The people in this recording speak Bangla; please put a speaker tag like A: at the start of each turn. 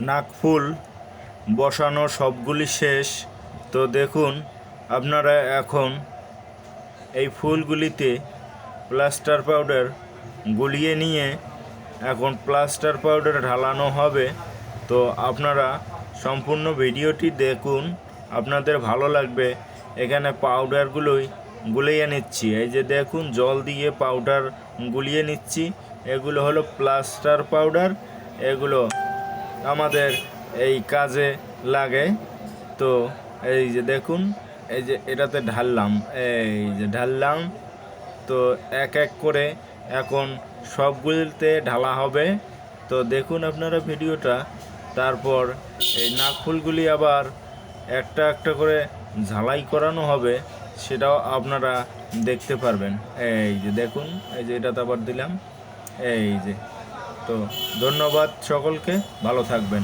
A: নাকফুল বসানো সবগুলি শেষ। তো দেখুন আপনারা এখন এই ফুলগুলিতে প্লাস্টার পাউডার গুলিয়ে নিয়ে এখন প্লাস্টার পাউডার ঢালানো হবে। তো আপনারা সম্পূর্ণ ভিডিওটি দেখুন, আপনাদের ভালো লাগবে। এখানে পাউডারগুলোই গুলিয়ে নিচ্ছি, এই যে দেখুন জল দিয়ে পাউডার গুলিয়ে নিচ্ছি। এগুলো হলো প্লাস্টার পাউডার, এগুলো আমাদের এই কাজে লাগে। তো এই যে দেখুন, এই যে এটাতে ঢাললাম, এই যে ঢাললাম। তো এক এক করে এখন সবগুলিতে ঢালা হবে। তো দেখুন আপনারা ভিডিওটা। তারপর এই নাকফুলগুলি আবার একটা একটা করে ঝালাই করানো হবে, সেটাও আপনারা দেখতে পারবেন। এই যে দেখুন, এই যে এটাতে আবার দিলাম, এই যে। তো ধন্যবাদ সকলকে, ভালো থাকবেন।